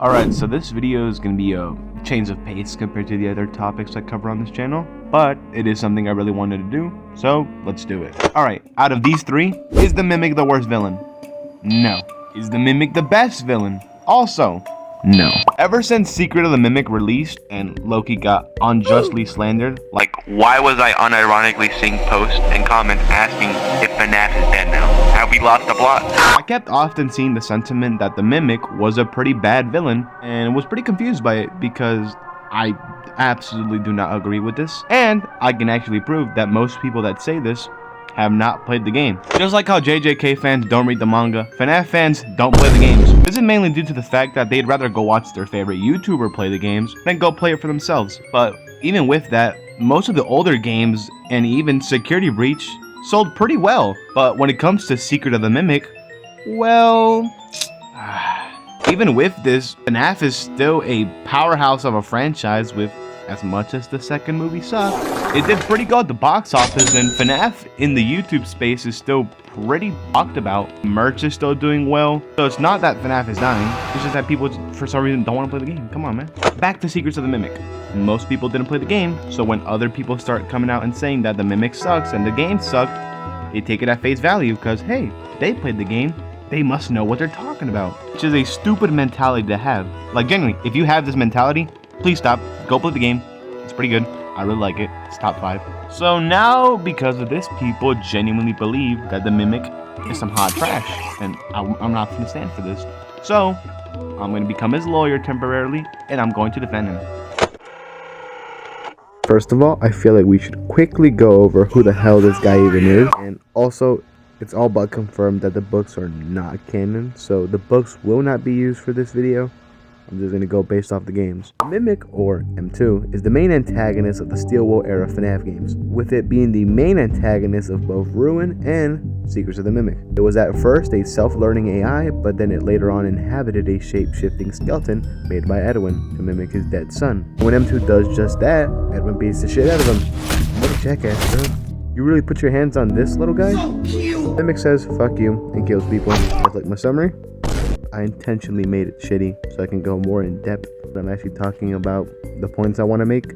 Alright, so this video is going to be a change of pace compared to the other topics I cover on this channel, but it is something I really wanted to do, so let's do it. Alright, out of these three, is the Mimic the worst villain? No. Is the Mimic the best villain? Also, no. Ever since Secret of the Mimic released and Loki got unjustly slandered, like why was I unironically seeing posts and comments asking if Fnaf is dead now? Have we lost the plot? I kept often seeing the sentiment that the Mimic was a pretty bad villain and was pretty confused by it because I absolutely do not agree with this. And I can actually prove that most people that say this have not played the game. Just like how JJK fans don't read the manga, Fnaf fans don't play the games. This is mainly due to the fact that they'd rather go watch their favorite YouTuber play the games than go play it for themselves. But even with that, most of the older games and even Security Breach sold pretty well. But when it comes to Secret of the Mimic, well, even with this, Fnaf is still a powerhouse of a franchise with, as much as the second movie sucked, it did pretty good at the box office, and Fnaf in the YouTube space is still pretty talked about. Merch is still doing well, so it's not that Fnaf is dying, it's just that people for some reason don't want to play the game. Come on, man. Back to Secrets of the Mimic. Most people didn't play the game, so when other people start coming out and saying that the Mimic sucks and the game sucked, they take it at face value because, hey, they played the game, they must know what they're talking about. Which is a stupid mentality to have. Like, genuinely, if you have this mentality, please stop, go play the game. It's pretty good. I really like it. It's top 5. So now, because of this, people genuinely believe that the Mimic is some hot trash, and I'm not going to stand for this. So I'm going to become his lawyer temporarily, and I'm going to defend him. First of all, I feel like we should quickly go over who the hell this guy even is, and also it's all but confirmed that the books are not canon, so the books will not be used for this video. I'm just going to go based off the games. Mimic, or M2, is the main antagonist of the Steel Wool era FNAF games, with it being the main antagonist of both Ruin and Secrets of the Mimic. It was at first a self-learning AI, but then it later on inhabited a shape-shifting skeleton made by Edwin to mimic his dead son. When M2 does just that, Edwin beats the shit out of him. What a jackass, bro. You really put your hands on this little guy? Mimic says, fuck you, and kills people. That's like my summary. I intentionally made it shitty so I can go more in depth when I'm actually talking about the points I want to make.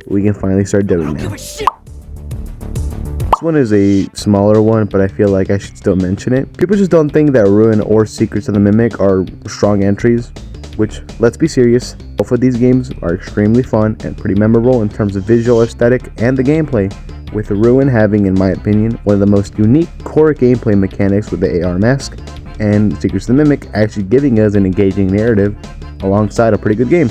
We can finally start doing that. This one is a smaller one, but I feel like I should still mention it. People just don't think that Ruin or Secrets of the Mimic are strong entries, which, let's be serious, both of these games are extremely fun and pretty memorable in terms of visual aesthetic and the gameplay, with Ruin having, in my opinion, one of the most unique core gameplay mechanics with the AR mask, and Secrets of the Mimic actually giving us an engaging narrative alongside a pretty good game.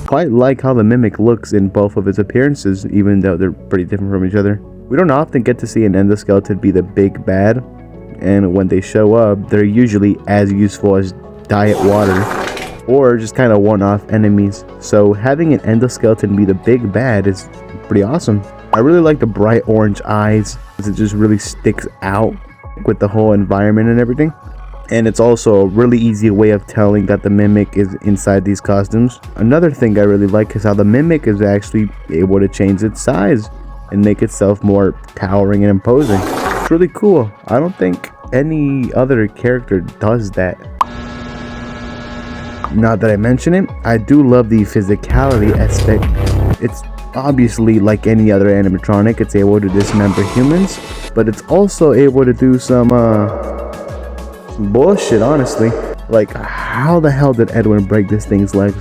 Quite like how the Mimic looks in both of its appearances, even though they're pretty different from each other. We don't often get to see an endoskeleton be the big bad, and when they show up, they're usually as useful as diet water, or just kind of one-off enemies. So having an endoskeleton be the big bad is pretty awesome. I really like the bright orange eyes, because it just really sticks out with the whole environment and everything. And it's also a really easy way of telling that the Mimic is inside these costumes. Another thing I really like is how the Mimic is actually able to change its size and make itself more towering and imposing. It's really cool. I don't think any other character does that. Now that I mention it, I do love the physicality aspect. It's obviously like any other animatronic, it's able to dismember humans, but it's also able to do some bullshit, honestly. Like, how the hell did Edwin break this thing's legs?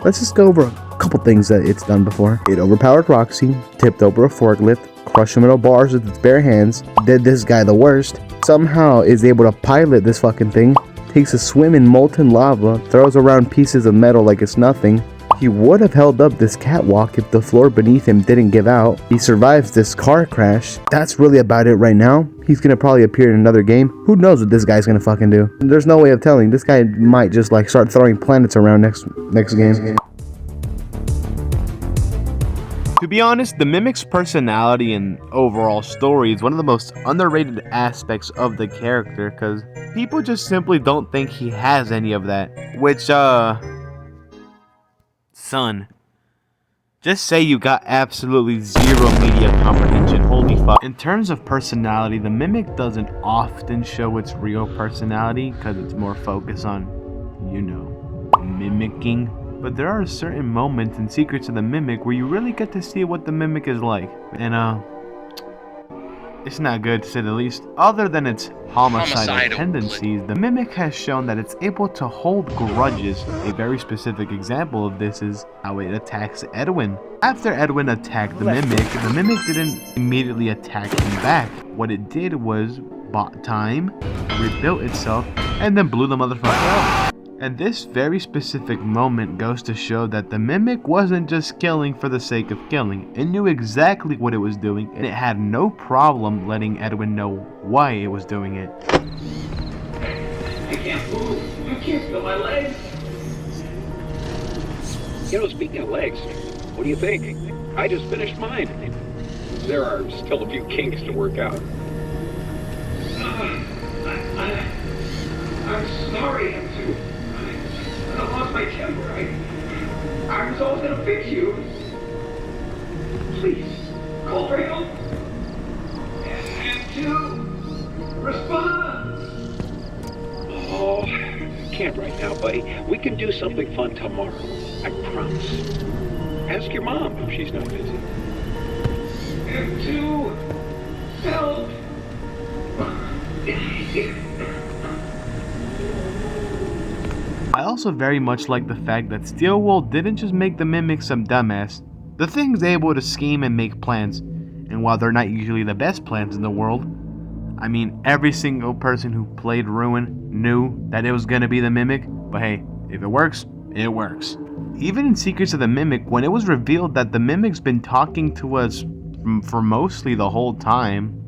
Let's just go over a couple things that it's done before. It overpowered Roxy, tipped over a forklift, crushed metal bars with its bare hands, did this guy the worst, somehow is able to pilot this fucking thing, takes a swim in molten lava, throws around pieces of metal like it's nothing. He would have held up this catwalk if the floor beneath him didn't give out. He survives this car crash. That's really about it right now. He's gonna probably appear in another game. Who knows what this guy's gonna fucking do? There's no way of telling. This guy might just like start throwing planets around next game. To be honest, the Mimic's personality and overall story is one of the most underrated aspects of the character, because people just simply don't think he has any of that. Which, son, just say you got absolutely zero media comprehension. Hold completely fucked. In terms of personality, the mimic doesn't often show its real personality because it's more focused on, you know, mimicking. But there are certain moments in Secrets of the Mimic where you really get to see what the mimic is like. And it's not good, to say the least. Other than its homicidal tendencies, the mimic has shown that it's able to hold grudges. A very specific example of this is how it attacks Edwin. After Edwin attacked the mimic didn't immediately attack him back. What it did was bought time, rebuilt itself, and then blew the motherfucker up. And this very specific moment goes to show that the mimic wasn't just killing for the sake of killing. It knew exactly what it was doing, and it had no problem letting Edwin know why it was doing it. I can't move. I can't feel my legs. You know, speaking of legs, what do you think? I just finished mine. There are still a few kinks to work out. I'm sorry, I lost my temper. I was always gonna fix you. Please, call for help. And to respond. Oh, can't right now, buddy. We can do something fun tomorrow. I promise. Ask your mom if she's not busy. And to help. I also very much like the fact that Steelwool didn't just make the mimic some dumbass. The thing's able to scheme and make plans, and while they're not usually the best plans in the world, I mean, every single person who played Ruin knew that it was gonna be the mimic, but hey, if it works, it works. Even in Secrets of the Mimic, when it was revealed that the mimic's been talking to us for mostly the whole time,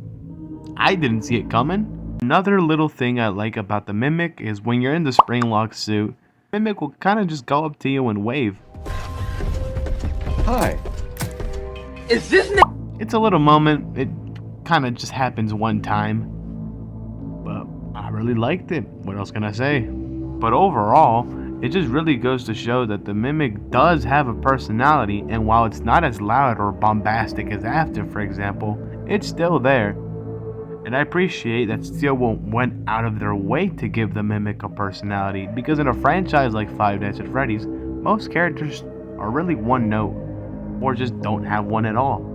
I didn't see it coming. Another little thing I like about the mimic is when you're in the spring lock suit, the mimic will kind of just go up to you and wave. Hi. Is this It's a little moment, it kind of just happens one time, but I really liked it. What else can I say? But overall, it just really goes to show that the mimic does have a personality, and while it's not as loud or bombastic as After, for example, it's still there. And I appreciate that Steelwool went out of their way to give the mimic a personality, because in a franchise like Five Nights at Freddy's, most characters are really one note, or just don't have one at all.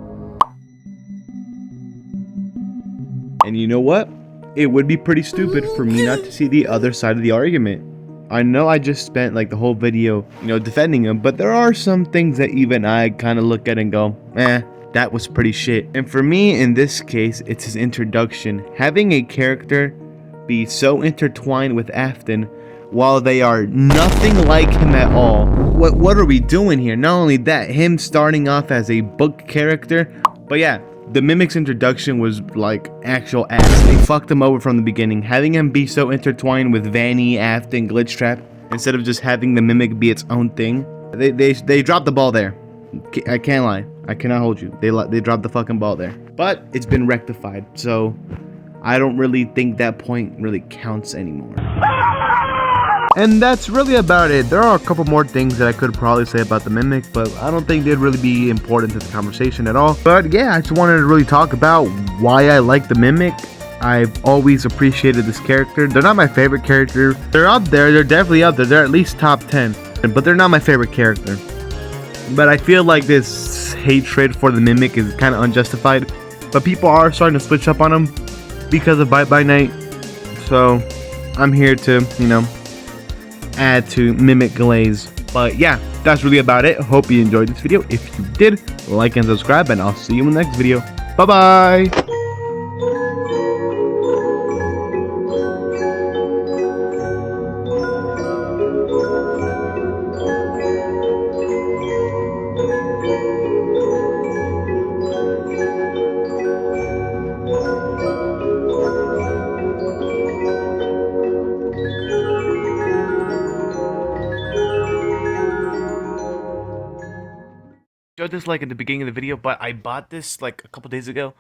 And you know what? It would be pretty stupid for me not to see the other side of the argument. I know I just spent like the whole video, defending him, but there are some things that even I kind of look at and go, that was pretty shit. And for me, in this case, it's his introduction. Having a character be so intertwined with Afton while they are nothing like him at all. What are we doing here? Not only that, him starting off as a book character, but yeah, the mimic's introduction was like actual ass. They fucked him over from the beginning. Having him be so intertwined with Vanny, Afton, Glitchtrap, instead of just having the mimic be its own thing. They dropped the ball there. I can't lie. I cannot hold you. They dropped the fucking ball there. But it's been rectified, so I don't really think that point really counts anymore. And that's really about it. There are a couple more things that I could probably say about the mimic, but I don't think they'd really be important to the conversation at all. But yeah, I just wanted to really talk about why I like the mimic. I've always appreciated this character. They're not my favorite character. They're up there. They're definitely up there. They're at least top 10. But they're not my favorite character. But I feel like this hatred for the mimic is kind of unjustified. But people are starting to switch up on him because of Bite by Night. So I'm here to, add to mimic glaze. But yeah, that's really about it. Hope you enjoyed this video. If you did, like and subscribe, and I'll see you in the next video. Bye bye. Showed this like at the beginning of the video, but I bought this like a couple days ago,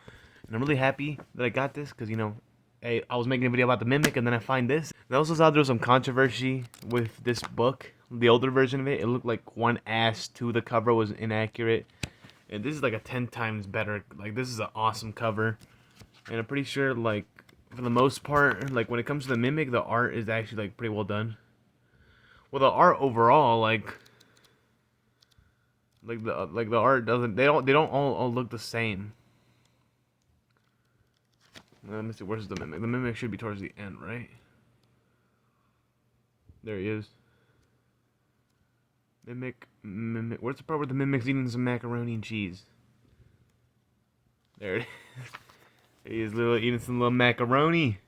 and I'm really happy that I got this because I was making a video about the mimic, and then I find this. And I also saw there was some controversy with this book, the older version of it. It looked like one ass to the cover was inaccurate, And this is like a 10 times better. Like, this is an awesome cover. And I'm pretty sure, like, for the most part, like, when it comes to the Mimic, the art is actually, like, pretty well done. Well, the art overall, like the art doesn't, they don't all look the same. Let me see, where's the Mimic? The Mimic should be towards the end, right? There he is. Mimic. Where's the part where the Mimic's eating some macaroni and cheese? There it is. He is eating some little macaroni.